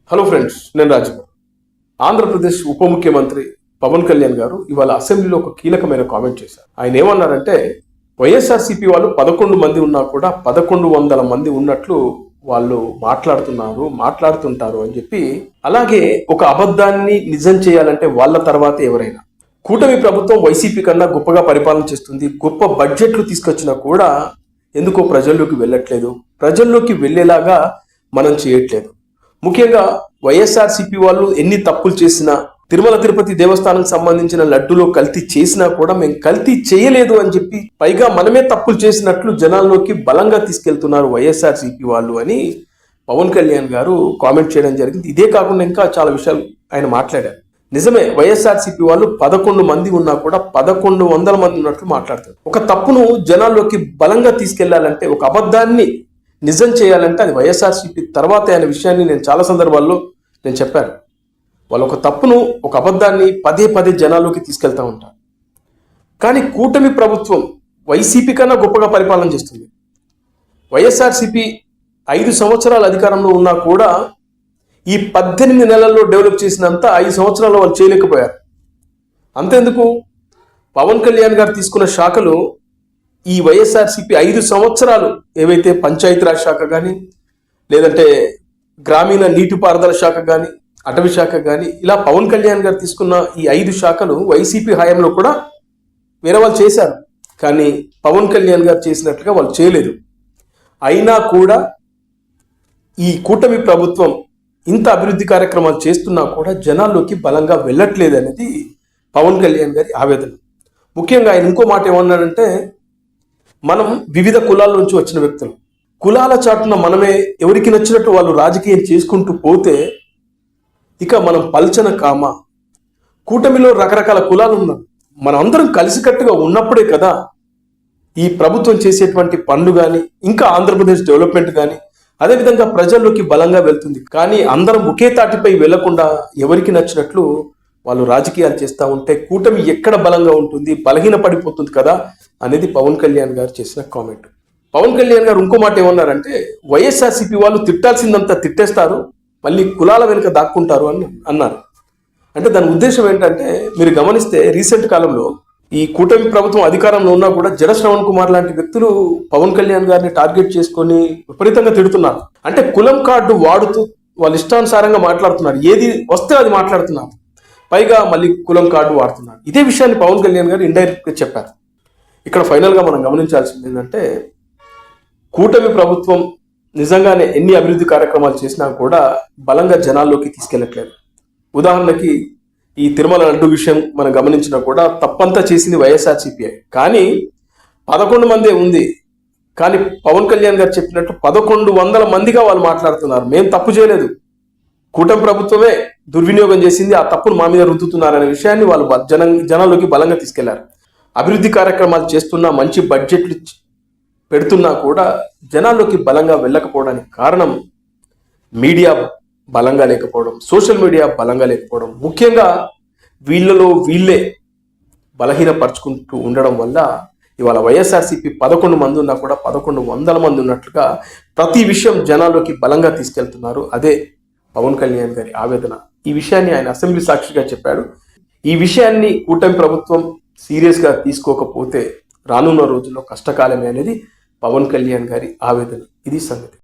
Hello friends, నేను రాజు. ఆంధ్రప్రదేశ్ ఉప ముఖ్యమంత్రి పవన్ కళ్యాణ్ గారు ఇవాళ అసెంబ్లీలో ఒక కీలకమైన కామెంట్ చేశారు. ఆయన ఏమన్నారంటే, వైఎస్ఆర్సీపీ వాళ్ళు 11 మంది ఉన్నా కూడా 1100 మంది ఉన్నట్లు వాళ్ళు మాట్లాడుతుంటారు అని చెప్పి, అలాగే ఒక అబద్ధాన్ని నిజం చేయాలంటే వాళ్ళ తర్వాత ఎవరైనా, కూటమి ప్రభుత్వం వైసీపీ కన్నా గొప్పగా పరిపాలన చేస్తుంది, గొప్ప బడ్జెట్లు తీసుకొచ్చినా కూడా ఎందుకో ప్రజల్లోకి వెళ్ళట్లేదు, ప్రజల్లోకి వెళ్ళేలాగా మనం చేయట్లేదు. ముఖ్యంగా వైఎస్ఆర్సీపీ వాళ్ళు ఎన్ని తప్పులు చేసినా, తిరుమల తిరుపతి దేవస్థానానికి సంబంధించిన లడ్డులో కల్తీ చేసినా కూడా మేము కల్తీ చేయలేదు అని చెప్పి, పైగా మనమే తప్పులు చేసినట్లు జనాల్లోకి బలంగా తీసుకెళ్తున్నారు వైఎస్ఆర్సీపీ వాళ్ళు అని పవన్ కళ్యాణ్ గారు కామెంట్ చేయడం జరిగింది. ఇదే కాకుండా ఇంకా చాలా విషయాలు ఆయన మాట్లాడారు. నిజమే, వైఎస్ఆర్సీపీ వాళ్ళు 11 మంది ఉన్నా కూడా 1100 మంది ఉన్నట్లు మాట్లాడతారు. ఒక తప్పును జనాల్లోకి బలంగా తీసుకెళ్లాలంటే, ఒక అబద్ధాన్ని నిజం చేయాలంటే అది వైఎస్ఆర్సీపీ తర్వాతే అనే విషయాన్ని నేను చాలా సందర్భాల్లో చెప్పాను. వాళ్ళు ఒక తప్పును, ఒక అబద్ధాన్ని పదే పదే జనాల్లోకి తీసుకెళ్తా ఉంటారు. కానీ కూటమి ప్రభుత్వం వైసీపీ కన్నా గొప్పగా పరిపాలన చేస్తుంది. వైఎస్ఆర్సీపీ 5 సంవత్సరాల అధికారంలో ఉన్నా కూడా ఈ 18 నెలల్లో డెవలప్ చేసినంత 5 సంవత్సరాల్లో వాళ్ళు చేయలేకపోయారు. అంతేందుకు, పవన్ కళ్యాణ్ గారు తీసుకున్న శాఖలు ఈ వైఎస్ఆర్సీపీ 5 సంవత్సరాలు ఏవైతే పంచాయతీరాజ్ శాఖ కానీ, లేదంటే గ్రామీణ నీటిపారుదల శాఖ కానీ, అటవీ శాఖ కానీ, ఇలా పవన్ కళ్యాణ్ గారు తీసుకున్న ఈ 5 శాఖలు వైసీపీ హయాంలో కూడా వేరే వాళ్ళు చేశారు. కానీ పవన్ కళ్యాణ్ గారు చేసినట్లుగా వాళ్ళు చేయలేదు. అయినా కూడా ఈ కూటమి ప్రభుత్వం ఇంత అభివృద్ధి కార్యక్రమాలు చేస్తున్నా కూడా జనాల్లోకి బలంగా వెళ్ళట్లేదు అనేది పవన్ కళ్యాణ్ గారి ఆవేదన. ముఖ్యంగా ఆయన ఇంకో మాట ఏమన్నాడంటే, మనం వివిధ కులాల నుంచి వచ్చిన వ్యక్తులు, కులాల చాటున మనమే ఎవరికి నచ్చినట్టు వాళ్ళు రాజకీయం చేసుకుంటూ పోతే ఇక మనం పల్చన కామ. కూటమిలో రకరకాల కులాలు ఉన్నాయి, మనం అందరం కలిసికట్టుగా ఉన్నప్పుడే కదా ఈ ప్రభుత్వం చేసేటువంటి పనులు కానీ, ఇంకా ఆంధ్రప్రదేశ్ డెవలప్మెంట్ కానీ అదేవిధంగా ప్రజల్లోకి బలంగా వెళ్తుంది. కానీ అందరం ఒకే తాటిపై వెళ్లకుండా ఎవరికి నచ్చినట్లు వాళ్ళు రాజకీయాలు చేస్తూ ఉంటే కూటమి ఎక్కడ బలంగా ఉంటుంది, బలహీన పడిపోతుంది కదా అనేది పవన్ కళ్యాణ్ గారు చేసిన కామెంట్. పవన్ కళ్యాణ్ గారు ఇంకో మాట ఏమన్నారంటే, వైఎస్ఆర్సీపీ వాళ్ళు తిట్టాల్సిందంతా తిట్టేస్తారు, మళ్ళీ కులాల వెనుక దాక్కుంటారు అని అన్నారు. అంటే దాని ఉద్దేశం ఏంటంటే, మీరు గమనిస్తే రీసెంట్ కాలంలో ఈ కూటమి ప్రభుత్వం అధికారంలో ఉన్నా కూడా జడ శ్రవణ్ కుమార్ లాంటి వ్యక్తులు పవన్ కళ్యాణ్ గారిని టార్గెట్ చేసుకొని విపరీతంగా తిడుతున్నారు. అంటే కులం కార్డు వాడుతూ వాళ్ళ ఇష్టానుసారంగా మాట్లాడుతున్నారు, ఏది వస్తే అది మాట్లాడుతున్నారు, పైగా మళ్ళీ కులం కార్డు వాడుతున్నారు. ఇదే విషయాన్ని పవన్ కళ్యాణ్ గారు ఇండైరెక్ట్గా చెప్పారు. ఇక్కడ ఫైనల్గా మనం గమనించాల్సింది ఏంటంటే, కూటమి ప్రభుత్వం నిజంగానే ఎన్ని అభివృద్ధి కార్యక్రమాలు చేసినా కూడా బలంగా జనాల్లోకి తీసుకెళ్ళట్లేదు. ఉదాహరణకి ఈ తిరుమల లడ్డు విషయం మనం గమనించినా కూడా తప్పంతా చేసింది వైఎస్ఆర్సీపీ. కానీ 11 మందే ఉంది. కానీ పవన్ కళ్యాణ్ గారు చెప్పినట్టు 1100 మందిగా వాళ్ళు మాట్లాడుతున్నారు, మేము తప్పు చేయలేదు, కూటమి ప్రభుత్వమే దుర్వినియోగం చేసింది, ఆ తప్పును మా మీద రుద్దుతున్నారనే విషయాన్ని వాళ్ళు జనాల్లోకి బలంగా తీసుకెళ్లారు. అభివృద్ధి కార్యక్రమాలు చేస్తున్నా, మంచి బడ్జెట్లు పెడుతున్నా కూడా జనాల్లోకి బలంగా వెళ్ళకపోవడానికి కారణం మీడియా బలంగా లేకపోవడం, సోషల్ మీడియా బలంగా లేకపోవడం, ముఖ్యంగా వీళ్ళలో వీళ్ళే బలహీనపరుచుకుంటూ ఉండడం వల్ల ఇవాళ వైఎస్ఆర్సీపీ 11 మంది ఉన్నా కూడా 1100 మంది ఉన్నట్లుగా ప్రతి విషయం జనాల్లోకి బలంగా తీసుకెళ్తున్నారు. అదే పవన్ కళ్యాణ్ గారి ఆవేదన. ఈ విషయాన్ని ఆయన అసెంబ్లీ సాక్షిగా చెప్పాడు. ఈ విషయాన్ని కూటమి ప్రభుత్వం సీరియస్గా తీసుకోకపోతే రానున్న రోజుల్లో కష్టకాలమే అనేది పవన్ కళ్యాణ్ గారి ఆవేదన. ఇది సంగతి.